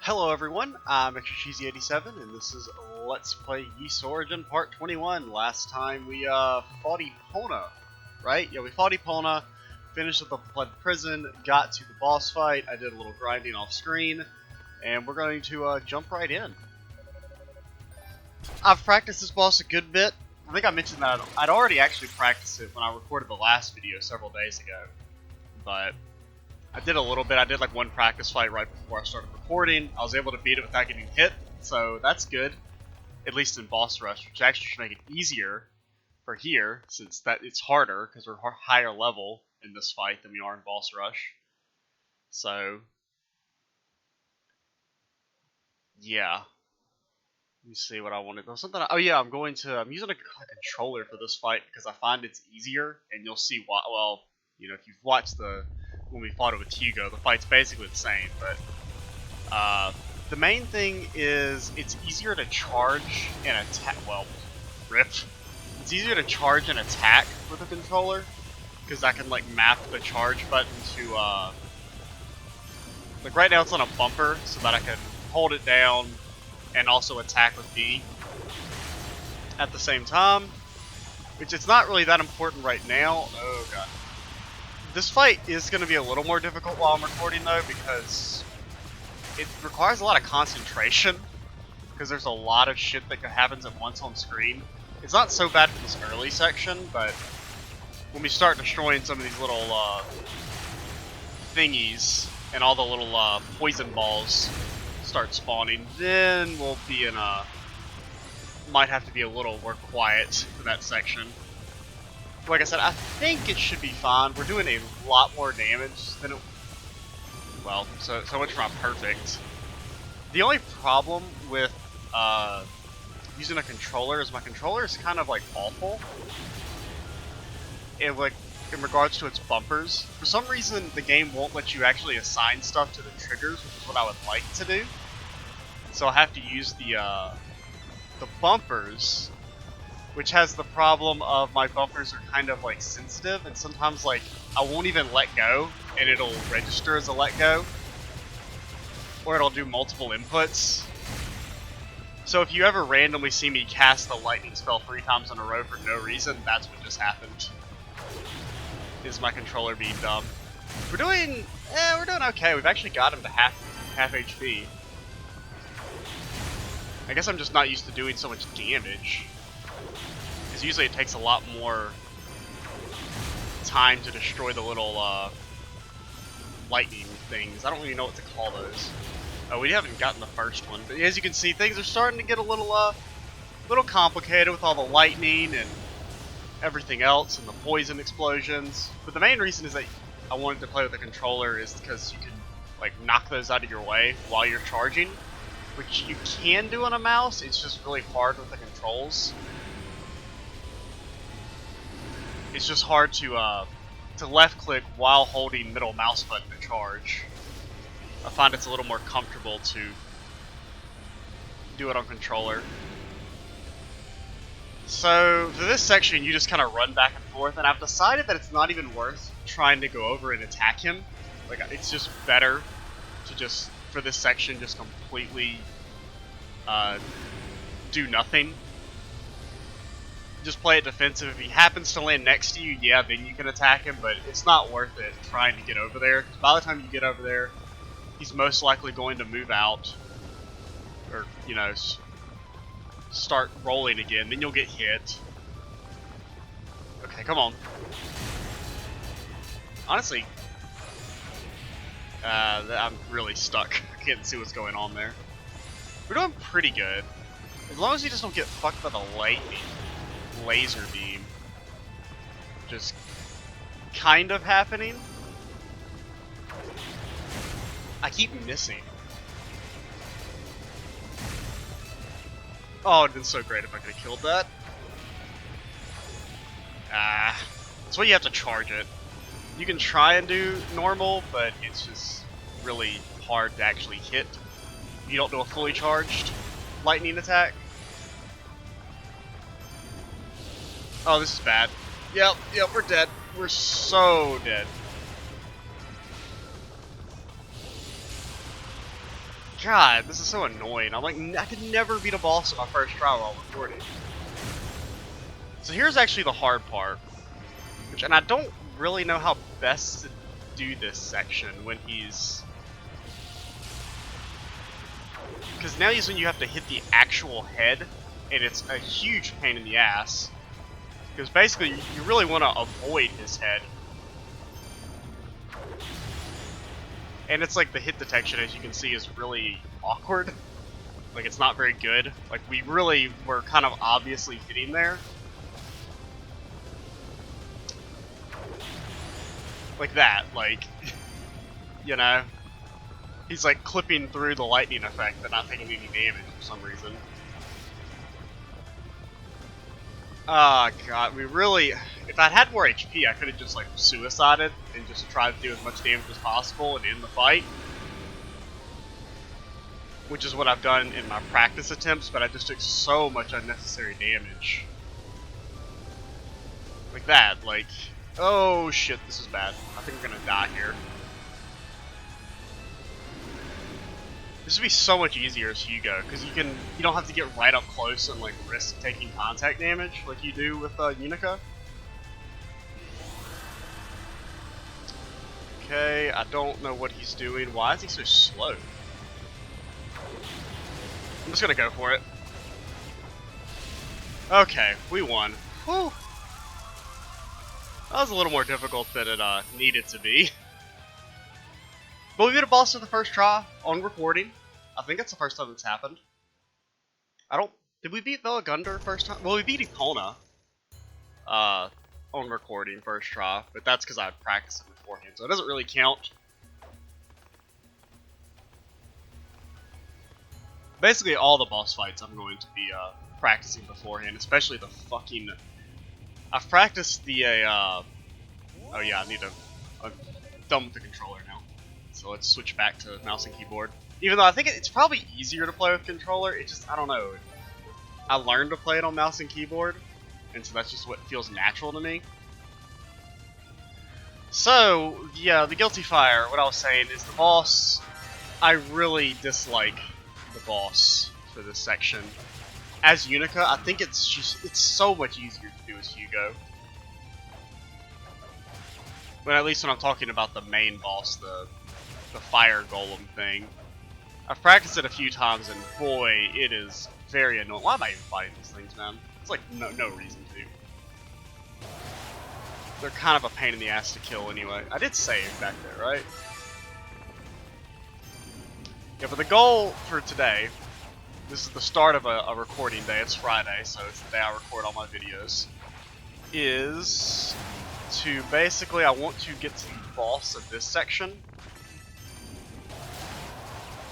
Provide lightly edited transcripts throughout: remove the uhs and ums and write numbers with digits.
Hello everyone, I'm ExtraCheesy87 and this is Let's Play Ys Origin Part 21. Last time we fought Epona, right? Yeah, we fought Epona, finished with the Blood Prison, got to the boss fight, I did a little grinding off screen, and we're going to jump right in. I've practiced this boss a good bit. I think I mentioned that I'd already actually practiced it when I recorded the last video several days ago, but I did a little bit. I did like one practice fight right before I started recording. I was able to beat it without getting hit, so that's good. At least in boss rush, which actually should make it easier for here, since it's harder because we're higher level in this fight than we are in boss rush. So yeah, let me see what I wanted. There was something. Oh yeah, I'm using a controller for this fight because I find it's easier, and you'll see why. Well, you know, if you've watched when we fought it with Hugo, the fight's basically the same, but the main thing is it's easier to charge and attack. Well, rip. It's easier to charge and attack with a controller because I can like map the charge button to like right now it's on a bumper so that I can hold it down and also attack with B at the same time, which it's not really that important right now. Oh god. This fight is going to be a little more difficult while I'm recording though, because it requires a lot of concentration, because there's a lot of shit that happens at once on screen. It's not so bad for this early section, but when we start destroying some of these little thingies, and all the little poison balls start spawning, then we'll be in might have to be a little more quiet for that section. Like I said, I think it should be fine. We're doing a lot more damage than it... Well, so much for not perfect. The only problem with using a controller is my controller is kind of like awful. In regards to its bumpers. For some reason, the game won't let you actually assign stuff to the triggers, which is what I would like to do. So I have to use the bumpers, which has the problem of my bumpers are kind of like sensitive, and sometimes like I won't even let go and it'll register as a let go, or it'll do multiple inputs. So if you ever randomly see me cast a lightning spell 3 times in a row for no reason, that's what just happened. Is my controller being dumb. We're doing okay. We've actually got him to half HP. I guess I'm just not used to doing so much damage. Because usually it takes a lot more time to destroy the little lightning things. I don't really know what to call those. Oh, we haven't gotten the first one, but as you can see, things are starting to get a little complicated with all the lightning and everything else and the poison explosions. But the main reason is that I wanted to play with the controller is because you can like knock those out of your way while you're charging, which you can do on a mouse. It's just really hard with the controls. It's just hard to left click while holding middle mouse button to charge. I find it's a little more comfortable to do it on controller. So for this section, you just kind of run back and forth, and I've decided that it's not even worth trying to go over and attack him. Like, it's just better to just, for this section, just completely do nothing. Just play it defensive. If he happens to land next to you, yeah, then you can attack him, but it's not worth it trying to get over there, because by the time you get over there, he's most likely going to move out, or, you know, start rolling again, then you'll get hit. Okay, come on. Honestly, I'm really stuck. I can't see what's going on there. We're doing pretty good. As long as you just don't get fucked by the lightning laser beam. Just kind of happening. I keep missing. Oh, it'd been so great if I could have killed that. That's why you have to charge it. You can try and do normal, but it's just really hard to actually hit. You don't do a fully charged lightning attack. Oh, this is bad. Yep, we're dead. We're so dead. God, this is so annoying. I'm like, I could never beat a boss on my first try while recording. So here's actually the hard part. And I don't really know how best to do this section when he's... Because now is when you have to hit the actual head, and it's a huge pain in the ass. Because basically, you really want to avoid his head. And it's like the hit detection, as you can see, is really awkward. Like, it's not very good. Like, we really were kind of obviously hitting there. Like that, like, you know? He's like clipping through the lightning effect, but not taking any damage for some reason. Ah, God, we really... If I'd had more HP, I could have just, like, suicided and just tried to do as much damage as possible and end the fight. Which is what I've done in my practice attempts, but I just took so much unnecessary damage. Like that, like... Oh, shit, this is bad. I think we're gonna die here. This would be so much easier as Hugo, because you don't have to get right up close and like risk taking contact damage like you do with Yunica. Okay, I don't know what he's doing. Why is he so slow? I'm just gonna go for it. Okay, we won. Whew. That was a little more difficult than it needed to be. But we beat a boss for the first try on recording. I think that's the first time that's happened. Did we beat Velagundar first time? Well, we beat Epona on recording first try, but that's because I had practiced it beforehand, so it doesn't really count. Basically, all the boss fights I'm going to be practicing beforehand, especially the fucking... I've practiced the, oh yeah, I need I'm done with the controller now. So let's switch back to mouse and keyboard. Even though I think it's probably easier to play with controller, it just, I don't know. I learned to play it on mouse and keyboard, and so that's just what feels natural to me. So, yeah, the Guilty Fire, what I was saying is the boss, I really dislike the boss for this section. As Yunica, I think it's so much easier to do as Hugo. But at least when I'm talking about the main boss, the fire golem thing. I've practiced it a few times, and boy, it is very annoying. Why am I even fighting these things, man? It's like no reason to. They're kind of a pain in the ass to kill anyway. I did save back there, right? Yeah, but the goal for today, this is the start of a recording day. It's Friday, so it's the day I record all my videos. Is to basically, I want to get to the boss of this section.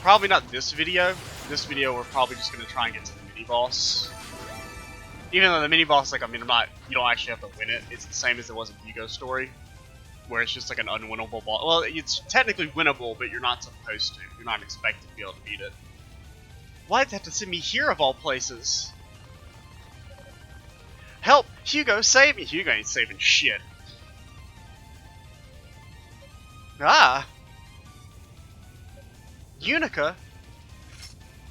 Probably not this video. This video, we're probably just going to try and get to the mini-boss. Even though the mini-boss, like, I mean, you don't actually have to win it. It's the same as it was in Hugo's story, where it's just like an unwinnable boss. Well, it's technically winnable, but you're not supposed to. You're not expected to be able to beat it. Why'd they have to send me here of all places? Help! Hugo, save me! Hugo ain't saving shit. Ah! Yunica?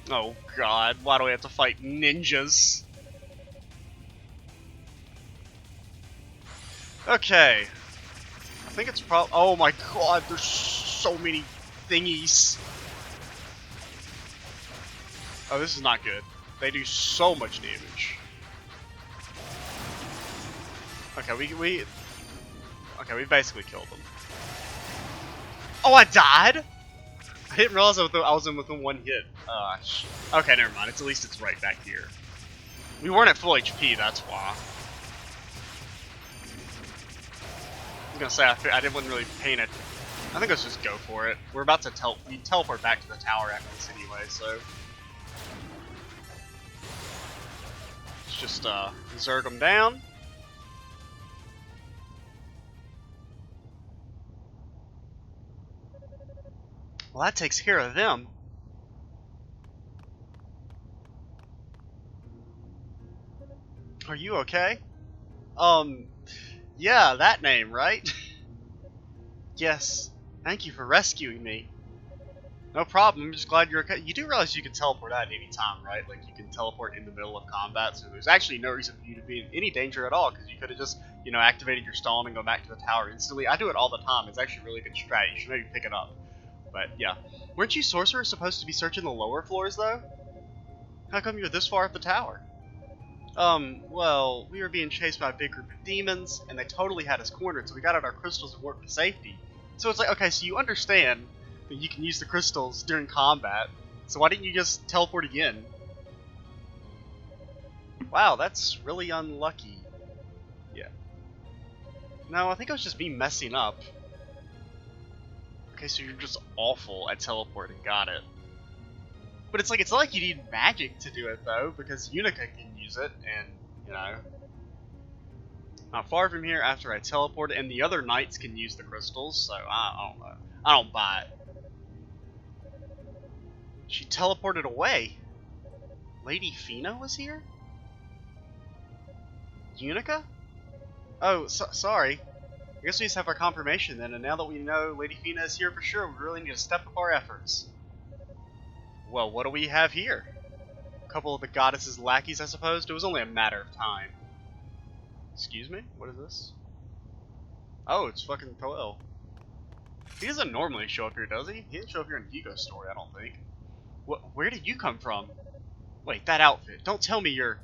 Oh god, why do we have to fight ninjas? Okay. I think it's oh my god, there's so many thingies. Oh, this is not good. They do so much damage. Okay, we basically killed them. Oh, I died? I didn't realize I was in within one hit. Okay, never mind. At least it's right back here. We weren't at full HP, that's why. I was gonna say, I didn't really paint it. I think let's just go for it. We're about to teleport back to the tower after this anyway, so. Let's just, zerg them down. Well, that takes care of them. Are you okay? Yeah, that name, right? Yes. Thank you for rescuing me. No problem. I'm just glad you're okay. You do realize you can teleport at any time, right? Like, you can teleport in the middle of combat, so there's actually no reason for you to be in any danger at all, because you could have just, you know, activated your stone and go back to the tower instantly. I do it all the time. It's actually a really good strat. You should maybe pick it up. But, yeah. Weren't you sorcerers supposed to be searching the lower floors, though? How come you're this far up the tower? Well, we were being chased by a big group of demons, and they totally had us cornered, so we got out our crystals and warped to safety. So it's like, okay, so you understand that you can use the crystals during combat, so why didn't you just teleport again? Wow, that's really unlucky. Yeah. No, I think it was just me messing up. Okay, so you're just awful at teleporting, got it. But it's not like you need magic to do it, though, because Yunica can use it, and, you know. Not far from here after I teleport, and the other knights can use the crystals, so I don't know. I don't buy it. She teleported away. Lady Fina was here? Yunica? Oh, sorry. I guess we just have our confirmation then, and now that we know Lady Fina is here for sure, we really need to step up our efforts. Well, what do we have here? A couple of the goddess's lackeys, I suppose? It was only a matter of time. Excuse me? What is this? Oh, it's fucking Toel. He doesn't normally show up here, does he? He didn't show up here in Hugo's story, I don't think. Where did you come from? Wait, that outfit. Don't tell me you're...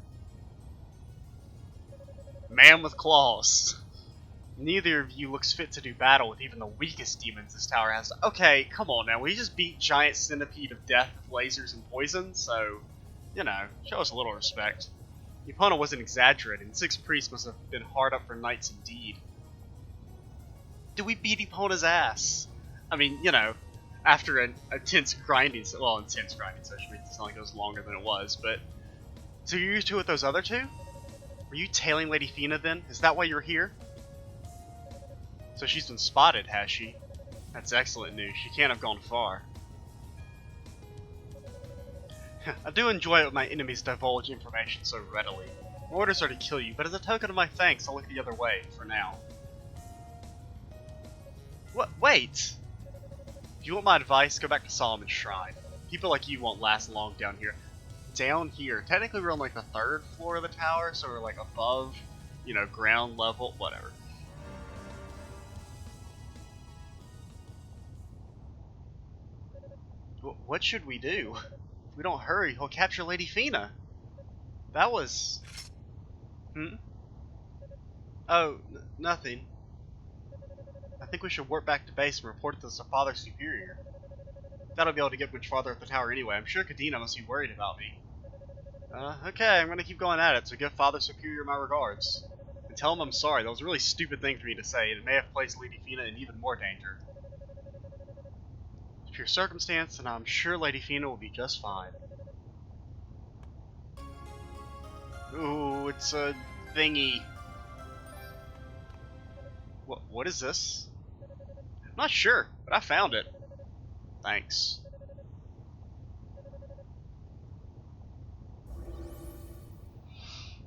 Man with claws. Neither of you looks fit to do battle with even the weakest demons this tower has. Okay, come on now. We just beat Giant Centipede of Death with lasers and poison, so, you know, show us a little respect. Epona wasn't exaggerating. The 6 priests must have been hard up for knights indeed. Did we beat Epona's ass? I mean, you know, after an intense grinding session, made it sound like it was longer than it was, but... So you're used to with those other two? Were you tailing Lady Fina then? Is that why you're here? So she's been spotted, has she? That's excellent news. She can't have gone far. I do enjoy it when my enemies divulge information so readily. My orders are to kill you, but as a token of my thanks, I'll look the other way, for now. What? Wait! If you want my advice, go back to Solomon's Shrine. People like you won't last long down here. Down here. Technically we're on like the 3rd floor of the tower, so we're like above, you know, ground level, whatever. What should we do? If we don't hurry, he'll capture Lady Fina. That was... Oh, nothing. I think we should warp back to base and report this to Father Superior. That'll be able to get much farther up the tower anyway. I'm sure Kadena must be worried about me. Okay, I'm gonna keep going at it, so give Father Superior my regards. And tell him I'm sorry, that was a really stupid thing for me to say, and it may have placed Lady Fina in even more danger. It's pure circumstance, and I'm sure Lady Fina will be just fine. Ooh, it's a thingy. What is this? I'm not sure, but I found it. Thanks.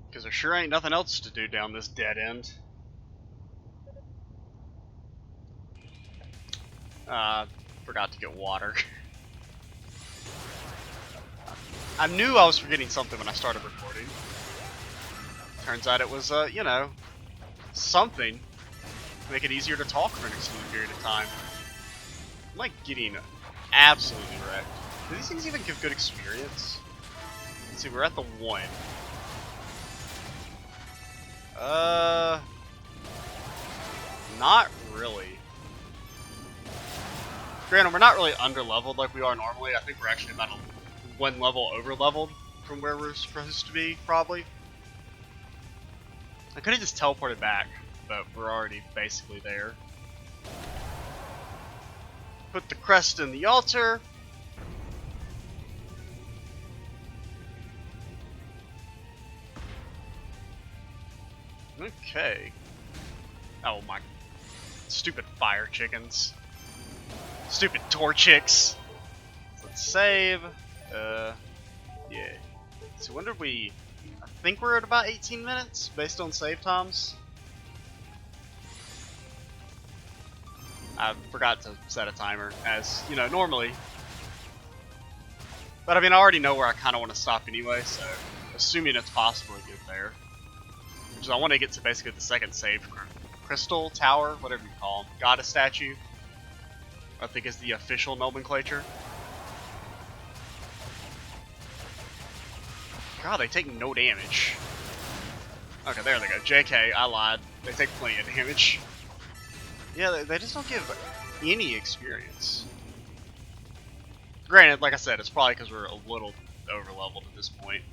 Because there sure ain't nothing else to do down this dead end. Forgot to get water. I knew I was forgetting something when I started recording. Turns out it was, you know, something to make it easier to talk for an extended period of time. I'm like getting absolutely wrecked. Do these things even give good experience? Let's see, we're at the 1. Not really. Granted, we're not really under-leveled like we are normally. I think we're actually about 1 level over-leveled from where we're supposed to be, probably. I could have just teleported back, but we're already basically there. Put the crest in the altar. Okay. Oh my... Stupid fire chickens. Stupid Torchicks. Let's save. Yeah. So when did we... I think we're at about 18 minutes, based on save times. I forgot to set a timer, as, you know, normally But I mean, I already know where I kind of want to stop anyway, so assuming it's possible to get there. Which is, I want to get to basically the second save. Crystal Tower, whatever you call them. Goddess statue, I think is the official nomenclature. God, they take no damage. Okay, there they go. JK, I lied. They take plenty of damage. Yeah, they just don't give any experience. Granted, like I said, it's probably because we're a little over-leveled at this point.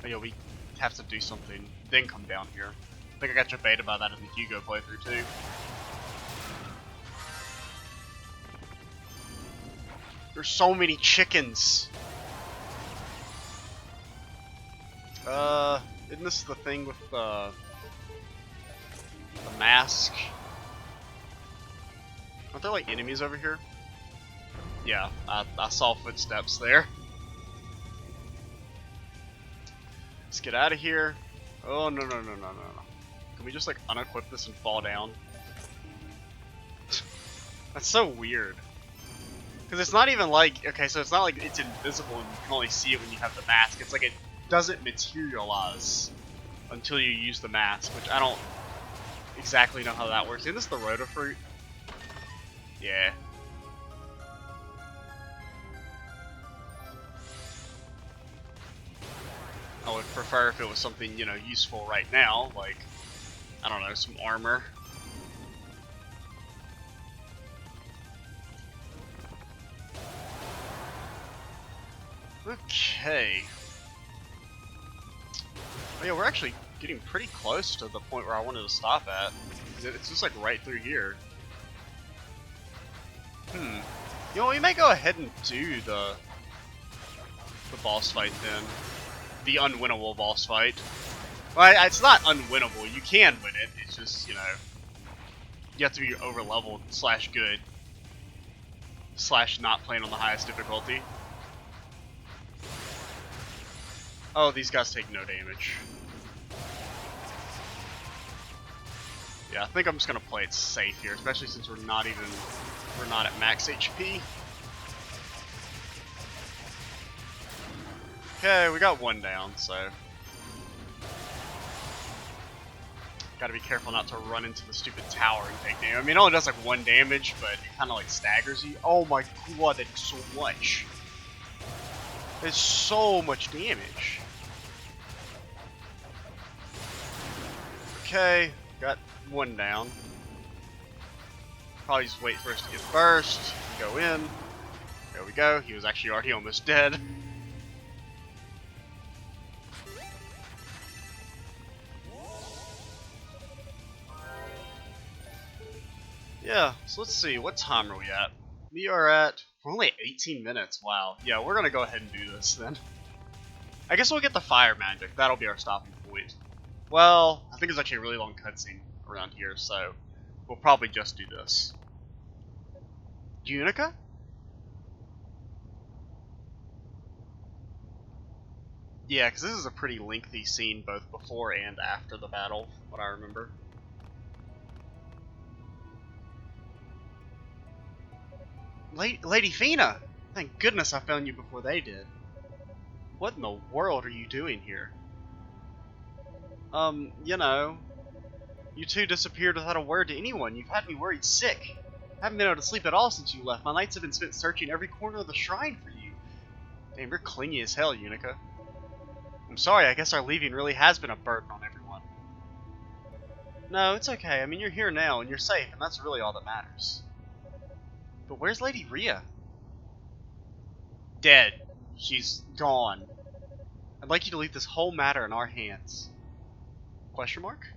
But yeah, we have to do something, then come down here. I think I got baited by that in the Hugo playthrough, too. There's so many chickens! Isn't this the thing with the mask? Aren't there like enemies over here? Yeah, I saw footsteps there. Let's get out of here. Oh, no. Can we just like unequip this and fall down? That's so weird. Because it's not even like, okay, so it's not like it's invisible and you can only see it when you have the mask. It's like it doesn't materialize until you use the mask, which I don't exactly know how that works. Isn't this the Rota fruit? Yeah. I would prefer if it was something, you know, useful right now, like, I don't know, some armor. Okay. Oh yeah, we're actually getting pretty close to the point where I wanted to stop at. It's just like right through here. You know, we may go ahead and do the boss fight then. The unwinnable boss fight. Well, it's not unwinnable. You can win it. It's just, you know, you have to be over leveled / good / not playing on the highest difficulty. Oh, these guys take no damage. Yeah, I think I'm just gonna play it safe here, especially since we're not at max HP. Okay, we got one down, so gotta be careful not to run into the stupid tower and take damage. I mean, it only does like 1 damage, but it kind of like staggers you. Oh my god, that's so much. It's so much damage. Okay, got 1 down. Probably just wait for us to get burst. Go in. There we go. He was actually already almost dead. Yeah, so let's see, what time are we at? We're only at 18 minutes, wow. Yeah, we're gonna go ahead and do this then. I guess we'll get the fire magic, that'll be our stopping point. Well, I think it's actually a really long cutscene around here, so we'll probably just do this. Yunica? Yeah, because this is a pretty lengthy scene both before and after the battle, from what I remember. Lady Fina! Thank goodness I found you before they did. What in the world are you doing here? You know, you two disappeared without a word to anyone. You've had me worried sick. I haven't been able to sleep at all since you left. My nights have been spent searching every corner of the shrine for you. Damn, you're clingy as hell, Yunica. I'm sorry, I guess our leaving really has been a burden on everyone. No, it's okay. I mean, you're here now, and you're safe, and that's really all that matters. But where's Lady Rhea? Dead. She's gone. I'd like you to leave this whole matter in our hands. Question mark?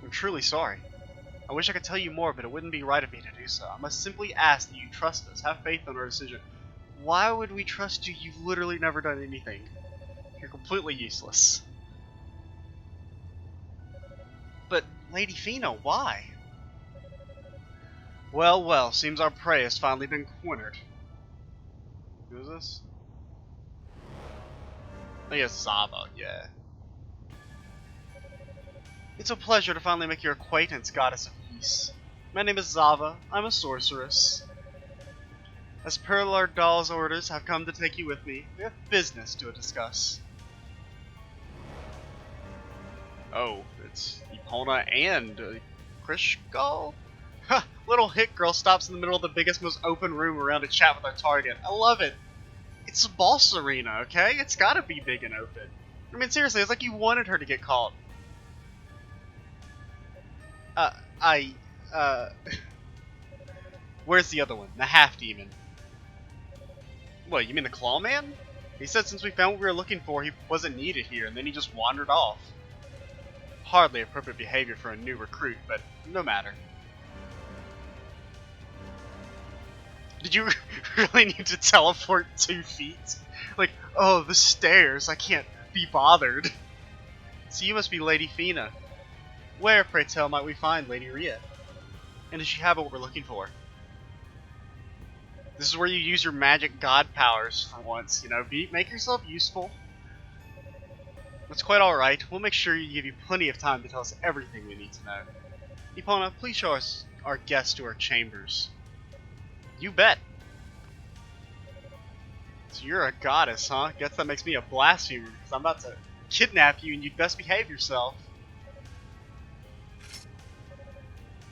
I'm truly sorry. I wish I could tell you more, but it wouldn't be right of me to do so. I must simply ask that you trust us. Have faith in our decision. Why would we trust you? You've literally never done anything. You're completely useless. But, Lady Fina, why? Well, well, seems our prey has finally been cornered. Who is this? I think it's Zava, yeah. It's a pleasure to finally make your acquaintance, Goddess of Peace. My name is Zava. I'm a sorceress. As per Lord Dahl's orders, I've come to take you with me. We have business to discuss. Oh, it's Epona and Krishgal? Ha! Little hit girl stops in the middle of the biggest, most open room around to chat with our target. I love it. It's a boss arena, okay? It's gotta be big and open. I mean, seriously, it's like you wanted her to get caught. Where's the other one? The half-demon. What, you mean the Claw Man? He said since we found what we were looking for, he wasn't needed here, and then he just wandered off. Hardly appropriate behavior for a new recruit, but no matter. Did you really need to teleport 2 feet? Like, oh, the stairs, I can't be bothered. So you must be Lady Fina. Where, pray tell, might we find Lady Rhea? And does she have what we're looking for? This is where you use your magic god powers for once, you know, make yourself useful. That's quite alright. We'll make sure you give you plenty of time to tell us everything we need to know. Epona, please show us our guests to our chambers. You bet. So you're a goddess, huh? Guess that makes me a blasphemer, because I'm about to kidnap you and you'd best behave yourself.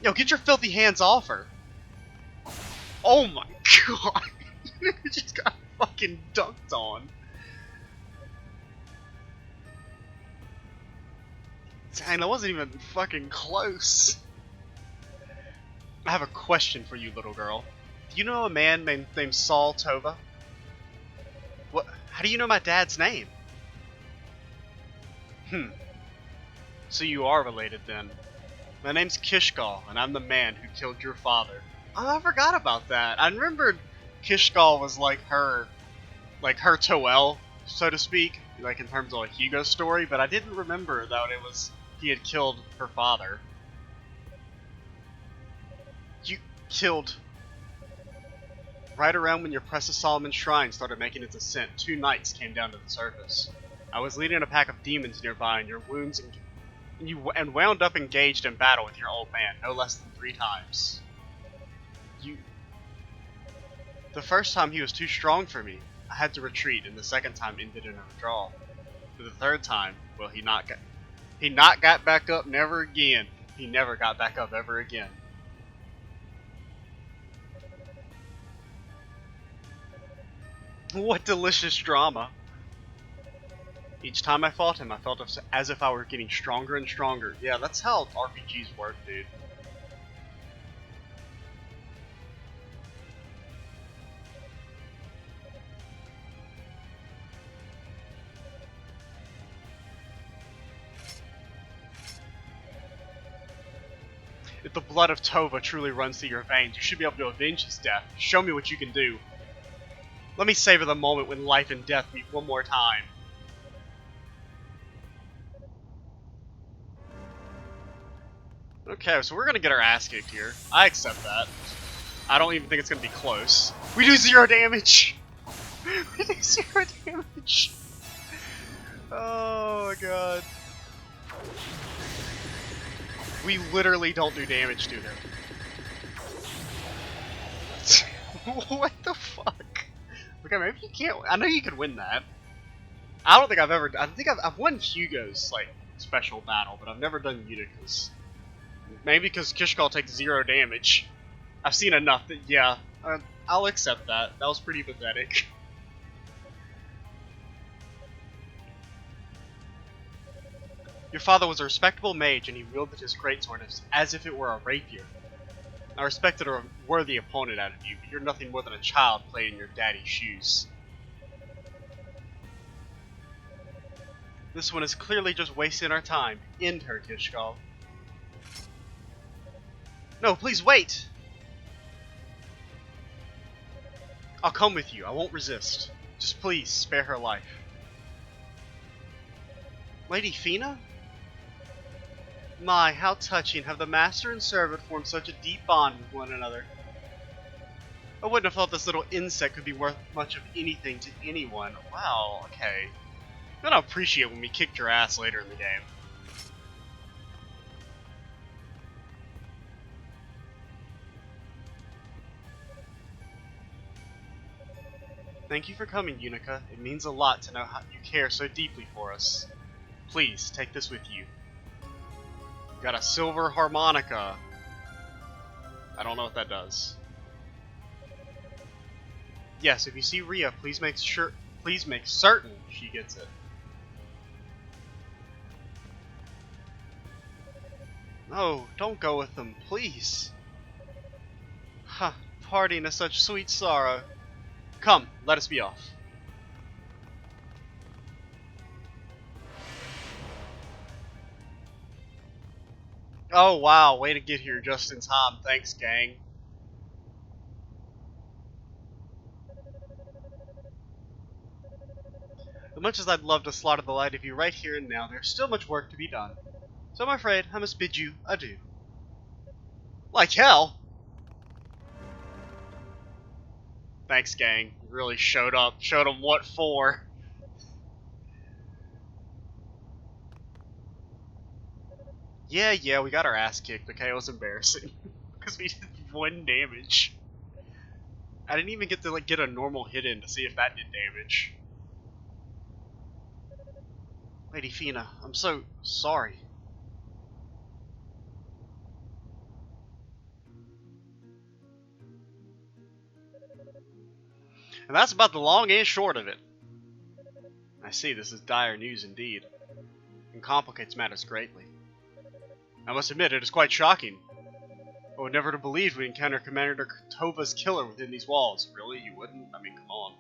Yo, get your filthy hands off her. Oh my god. You just got fucking dunked on. Dang, that wasn't even fucking close. I have a question for you, little girl. Do you know a man named Saul Tova? What? How do you know my dad's name? So you are related then. My name's Kishgal, and I'm the man who killed your father. Oh, I forgot about that. I remembered Kishgal was like her Toel, so to speak, like in terms of a Hugo story, but I didn't remember that he had killed her father. You killed... Right around when your Precious Solomon Shrine started making its ascent, 2 knights came down to the surface. I was leading a pack of demons nearby, and your wounds and wound up engaged in battle with your old man, no less than 3 times. The first time he was too strong for me. I had to retreat, and the second time ended in a withdrawal. For the third time, well, he not got back up never again. He never got back up ever again. What delicious drama. Each time I fought him, I felt as if I were getting stronger and stronger. Yeah, that's how RPGs work, dude. If the blood of Tova truly runs through your veins, you should be able to avenge his death. Show me what you can do. Let me savor the moment when life and death meet one more time. Okay, so we're gonna get our ass kicked here. I accept that. I don't even think it's gonna be close. We do 0 damage! We do 0 damage! Oh my god. We literally don't do damage to him. What the fuck? Okay, maybe you can't. I know you could win that. I don't think I've ever. I think I've won Hugo's like special battle, but I've never done Unica's. Maybe because Kishgal takes 0 damage. I've seen enough that yeah, I'll accept that. That was pretty pathetic. Your father was a respectable mage, and he wielded his greatsword as if it were a rapier. I respected a worthy opponent out of you, but you're nothing more than a child playing in your daddy's shoes. This one is clearly just wasting our time. End her, Kishgal. No, please wait! I'll come with you. I won't resist. Just please, spare her life. Lady Fina? My, how touching. Have the master and servant formed such a deep bond with one another. I wouldn't have thought this little insect could be worth much of anything to anyone. Wow, okay. I'm gonna appreciate when we kicked your ass later in the game. Thank you for coming, Yunica. It means a lot to know how you care so deeply for us. Please, take this with you. Got a silver harmonica. I don't know what that does. Yes, if you see Rhea, please make certain she gets it. No, don't go with them, please. Ha, parting is such sweet sorrow. Come, let us be off. Oh wow, way to get here just in time. Thanks, gang. As much as I'd love to slaughter the light of you right here and now, there's still much work to be done. So I'm afraid I must bid you adieu. Like hell! Thanks, gang. You really showed up. Showed them what for. Yeah, we got our ass kicked, okay? It was embarrassing. Because we did 1 damage. I didn't even get to like get a normal hit in to see if that did damage. Lady Fina, I'm so sorry. And that's about the long and short of it. I see, this is dire news indeed, and complicates matters greatly. I must admit, it is quite shocking. I would never have believed we'd encounter Commander Tova's killer within these walls. Really? You wouldn't? I mean, come on.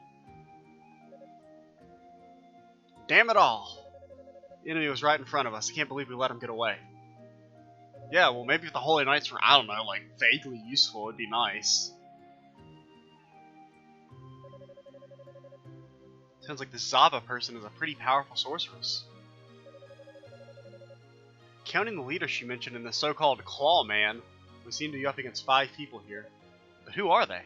Damn it all! The enemy was right in front of us. I can't believe we let him get away. Yeah, well, maybe if the Holy Knights were, I don't know, like, vaguely useful, it'd be nice. Sounds like this Zava person is a pretty powerful sorceress. Counting the leaders she mentioned in the so-called Claw Man, we seem to be up against 5 people here. But who are they?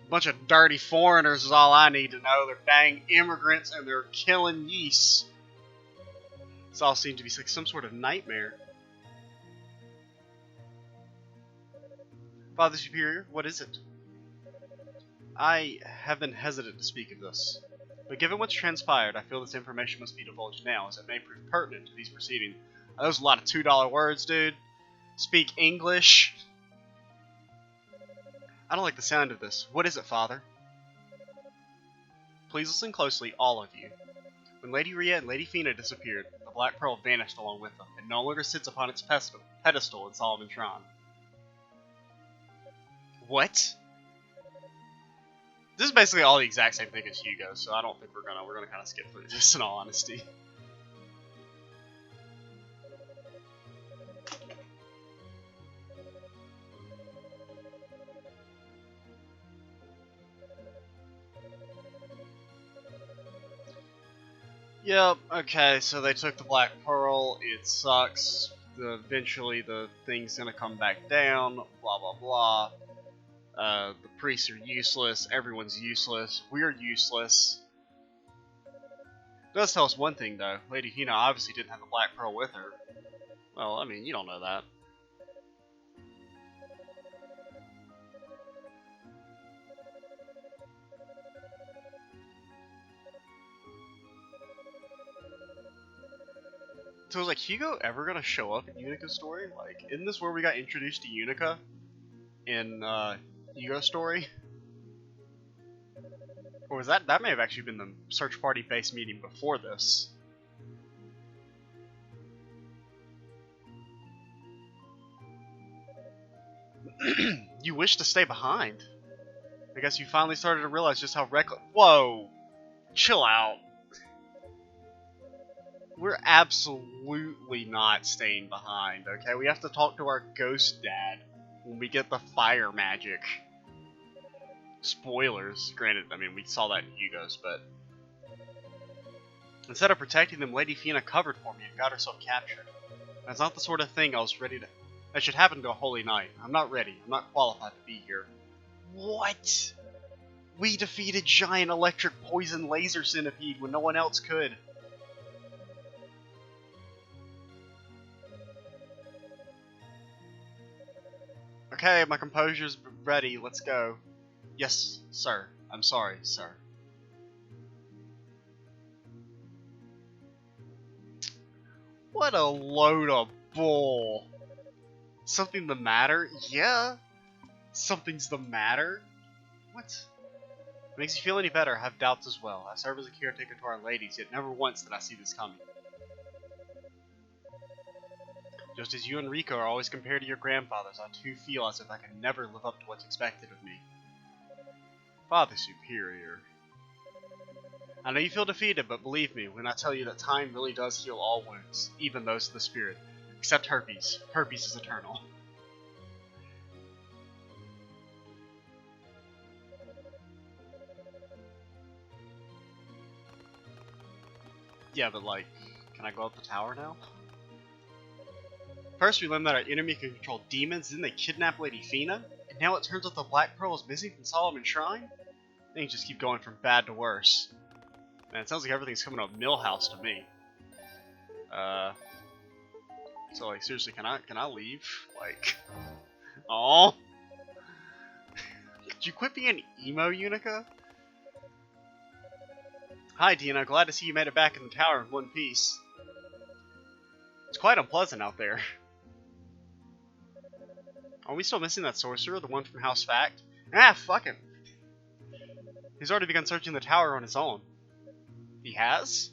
A bunch of dirty foreigners is all I need to know. They're dang immigrants and they're killing yeast. This all seems to be like some sort of nightmare. Father Superior, what is it? I have been hesitant to speak of this, but given what's transpired, I feel this information must be divulged now, as it may prove pertinent to these proceedings. Those are a lot of $2 words, dude. Speak English. I don't like the sound of this. What is it, Father? Please listen closely, all of you. When Lady Rhea and Lady Fina disappeared, the Black Pearl vanished along with them, and no longer sits upon its pedestal in Solomon Tron. What? This is basically all the exact same thing as Hugo, so I don't think we're gonna kind of skip through this in all honesty. Yep, okay, so they took the Black Pearl, it sucks, eventually the thing's gonna come back down, blah blah blah. The priests are useless, everyone's useless, we're useless. It does tell us one thing though, Lady Hina obviously didn't have the Black Pearl with her. Well, I mean, you don't know that. So was like Hugo ever gonna show up in Unica's story? Like, isn't this where we got introduced to Yunica? In Hugo's story? Or was that may have actually been the search party based meeting before this? You wish to stay behind? I guess you finally started to realize just how reckless. Whoa! Chill out. We're absolutely not staying behind, okay? We have to talk to our ghost dad when we get the fire magic. Spoilers. Granted, I mean, we saw that in Hugo's, but... Instead of protecting them, Lady Fina covered for me and got herself captured. That's not the sort of thing I was ready to... That should happen to a holy knight. I'm not ready. I'm not qualified to be here. What? We defeated giant electric poison laser centipede when no one else could. Okay, my composure's ready. Let's go. Yes, sir. I'm sorry, sir. What a load of bull. Something the matter? Yeah. Something's the matter? What? Makes you feel any better, I have doubts as well. I serve as a caretaker to our ladies, yet never once did I see this coming. Just as you and Rico are always compared to your grandfathers, I too feel as if I can never live up to what's expected of me. Father Superior. I know you feel defeated, but believe me when I tell you that time really does heal all wounds, even those of the spirit. Except herpes. Herpes is eternal. Yeah, but like, can I go up the tower now? First we learned that our enemy can control demons, then they kidnap Lady Fina, and now it turns out the Black Pearl is missing from Solomon Shrine? Things just keep going from bad to worse. Man, it sounds like everything's coming up Millhouse to me. So like seriously, can I leave? Like, oh, could you quit being emo, Yunica? Hi, Dina. Glad to see you made it back in the tower in one piece. It's quite unpleasant out there. Are we still missing that sorcerer, the one from House Fact? Ah, fuck him. He's already begun searching the tower on his own. He has?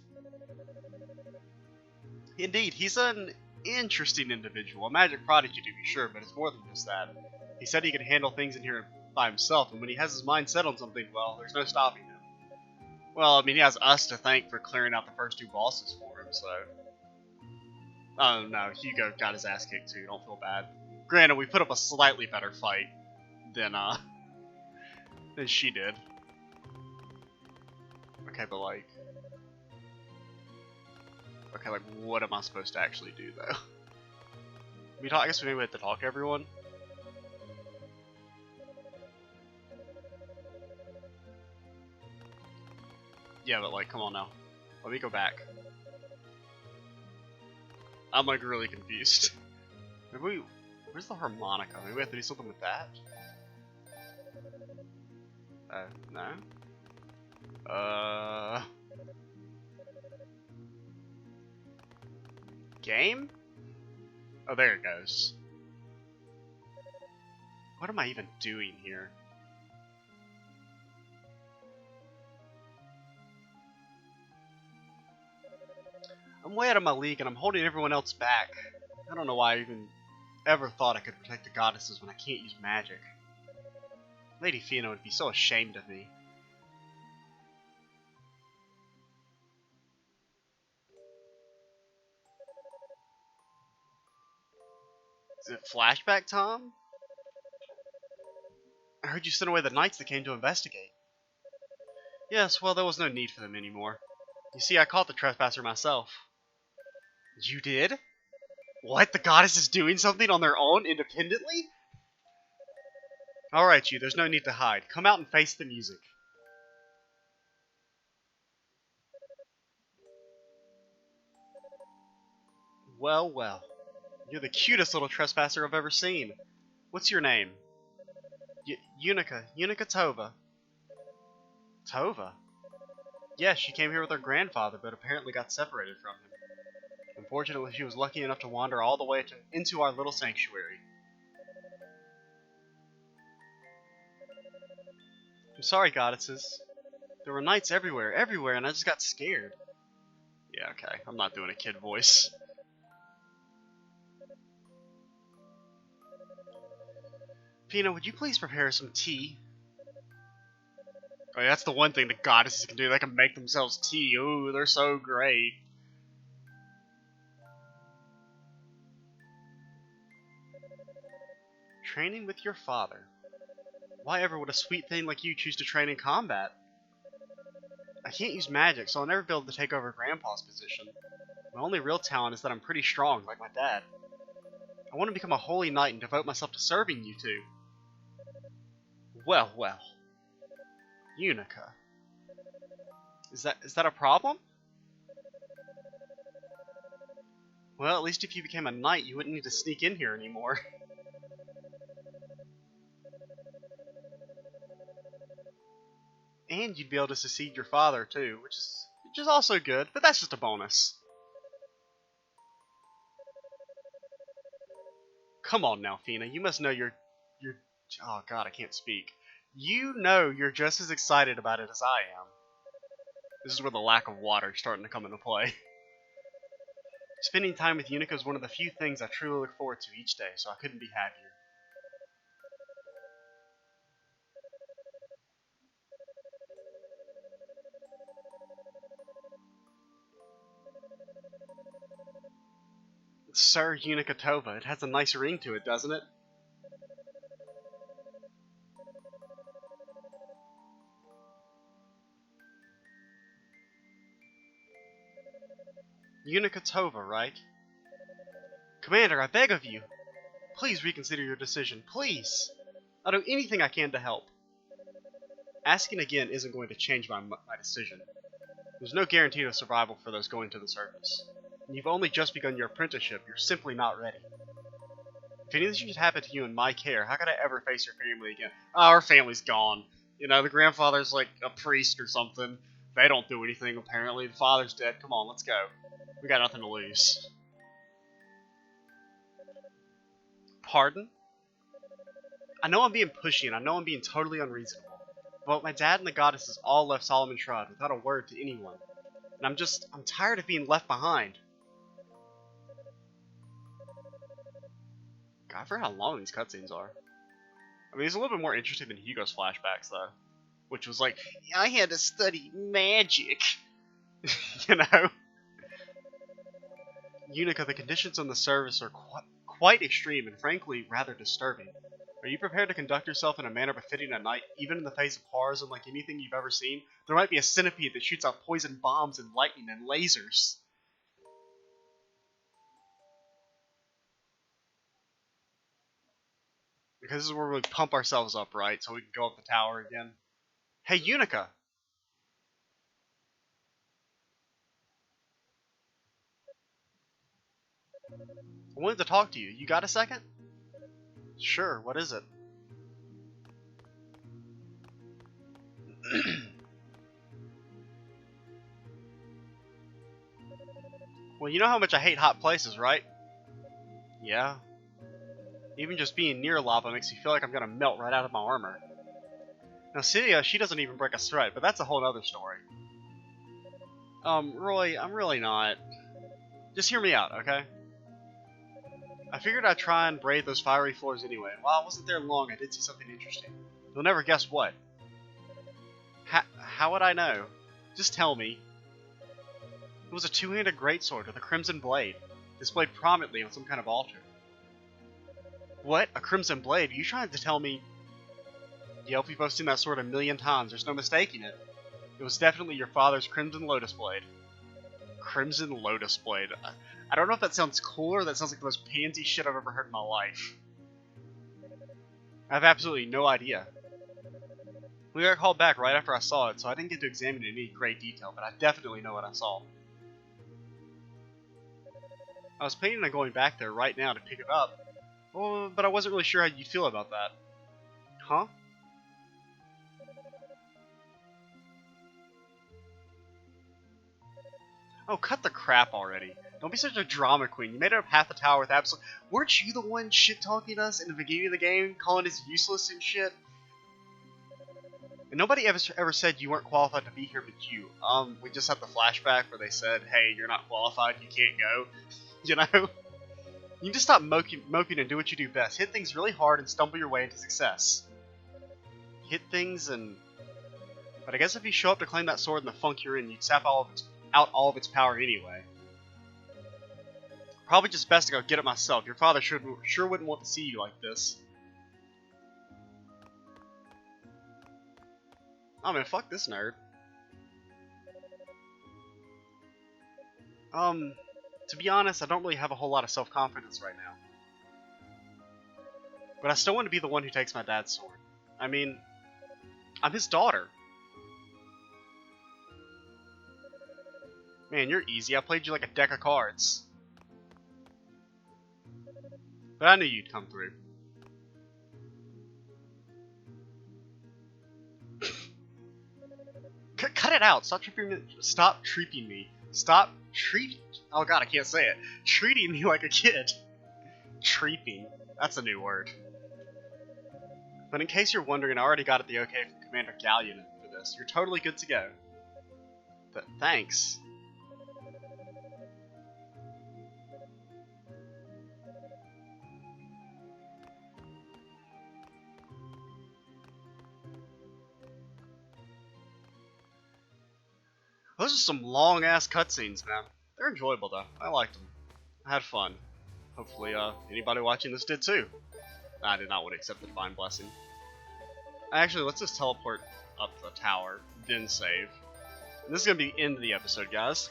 Indeed, he's an interesting individual. A magic prodigy to be sure, but it's more than just that. He said he could handle things in here by himself, and when he has his mind set on something, well, there's no stopping him. Well, I mean, he has us to thank for clearing out the first two bosses for him, so... Oh no, Hugo got his ass kicked too, don't feel bad. Granted, we put up a slightly better fight than she did. Okay, but like... Okay, like, what am I supposed to actually do, though? I guess we maybe have to talk to everyone? Yeah, but like, come on now. Let me go back. I'm like really confused. Maybe where's the harmonica? Maybe we have to do something with that? No? Game? Oh, there it goes. What am I even doing here? I'm way out of my league and I'm holding everyone else back. I don't know why I even ever thought I could protect the goddesses when I can't use magic. Lady Fina would be so ashamed of me. Is it flashback time? I heard you sent away the knights that came to investigate. Yes, well, there was no need for them anymore. You see, I caught the trespasser myself. You did? What? The goddess is doing something on their own, independently? Alright, you, there's no need to hide. Come out and face the music. Well, well. You're the cutest little trespasser I've ever seen. What's your name? Yunica. Yunica Tova. Tova? Yes, she came here with her grandfather, but apparently got separated from him. Unfortunately, she was lucky enough to wander all the way into our little sanctuary. I'm sorry, goddesses. There were knights everywhere, and I just got scared. Yeah, okay. I'm not doing a kid voice. Fina, would you please prepare some tea? Oh, yeah, that's the one thing the goddesses can do. They can make themselves tea. Ooh, they're so great. Training with your father. Why ever would a sweet thing like you choose to train in combat? I can't use magic, so I'll never be able to take over Grandpa's position. My only real talent is that I'm pretty strong, like my dad. I want to become a holy knight and devote myself to serving you two. Well, well. Yunica. Is that a problem? Well, at least if you became a knight, you wouldn't need to sneak in here anymore. And you'd be able to succeed your father too, which is also good, but that's just a bonus. Come on now, Fina. You must know you're. Oh God, I can't speak. You know you're just as excited about it as I am. This is where the lack of water is starting to come into play. Spending time with Yunica is one of the few things I truly look forward to each day, so I couldn't be happier. Sir Yunica Tova, it has a nice ring to it, doesn't it? Yunica Tova, right? Commander, I beg of you! Please reconsider your decision, please! I'll do anything I can to help. Asking again isn't going to change my decision. There's no guarantee of survival for those going to the surface. And you've only just begun your apprenticeship, you're simply not ready. If anything should happen to you in my care, how could I ever face your family again? Oh, our family's gone. You know, the grandfather's like a priest or something. They don't do anything, apparently. The father's dead. Come on, let's go. We got nothing to lose. Pardon? I know I'm being pushy, and I know I'm being totally unreasonable. But my dad and the goddesses all left Solomon Shroud without a word to anyone. And I'm tired of being left behind. God, I forgot how long these cutscenes are. I mean, it's a little bit more interesting than Hugo's flashbacks, though. Which was like, I had to study magic. You know? Yunica, the conditions on the service are quite extreme and frankly rather disturbing. Are you prepared to conduct yourself in a manner befitting a knight, even in the face of horrors unlike anything you've ever seen? There might be a centipede that shoots out poison bombs and lightning and lasers. Because this is where we pump ourselves up, right? So we can go up the tower again. Hey, Yunica! I wanted to talk to you. You got a second? Sure, what is it? Well, you know how much I hate hot places, right? Yeah. Even just being near lava makes me feel like I'm gonna melt right out of my armor. Now, Cydia, she doesn't even break a sweat, but that's a whole other story. Roy, I'm really not. Just hear me out, okay? I figured I'd try and brave those fiery floors anyway, and while I wasn't there long, I did see something interesting. You'll never guess what. How would I know? Just tell me. It was a two-handed greatsword with a crimson blade, displayed prominently on some kind of altar. What? A crimson blade? Are you trying to tell me... Yep, we've both seen that sword a million times, there's no mistaking it. It was definitely your father's Crimson Lotus Blade. Crimson Lotus Blade. I don't know if that sounds cool or that sounds like the most pansy shit I've ever heard in my life. I have absolutely no idea. We got called back right after I saw it, so I didn't get to examine it in any great detail, but I definitely know what I saw. I was planning on going back there right now to pick it up, but I wasn't really sure how you'd feel about that. Huh? Oh, cut the crap already. Don't be such a drama queen. You made it up half the tower with absolute... Weren't you the one shit-talking us in the beginning of the game, calling us useless and shit? And nobody ever said you weren't qualified to be here but you. We just had the flashback where they said, hey, you're not qualified, you can't go. You know? You just stop moping and do what you do best. Hit things really hard and stumble your way into success. Hit things and... But I guess if you show up to claim that sword in the funk you're in, you'd sap out all of its power anyway. Probably just best to go get it myself. Your father sure wouldn't want to see you like this. Oh man, fuck this nerd. To be honest, I don't really have a whole lot of self-confidence right now. But I still want to be the one who takes my dad's sword. I mean, I'm his daughter. Man, you're easy. I played you like a deck of cards. But I knew you'd come through. Cut it out. Stop treating me. Stop treating me. Stop treating. Oh god, I can't say it. Treating me like a kid. Treeping. That's a new word. But in case you're wondering, I already got it the okay from Commander Galleon for this. You're totally good to go. But thanks. Those are some long-ass cutscenes, man. They're enjoyable, though. I liked them. I had fun. Hopefully, anybody watching this did too. I did not want to accept the Divine Blessing. Actually, let's just teleport up the tower, then save. And this is going to be the end of the episode, guys.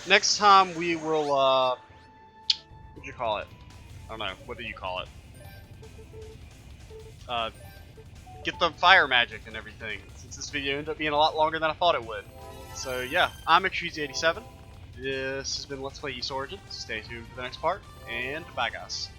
Next time, we will, what'd you call it? I don't know. What do you call it? Get the fire magic and everything, since this video ended up being a lot longer than I thought it would. So yeah, I'm Nygtliger87. This has been Let's Play Ys Origin. Stay tuned for the next part, and bye guys.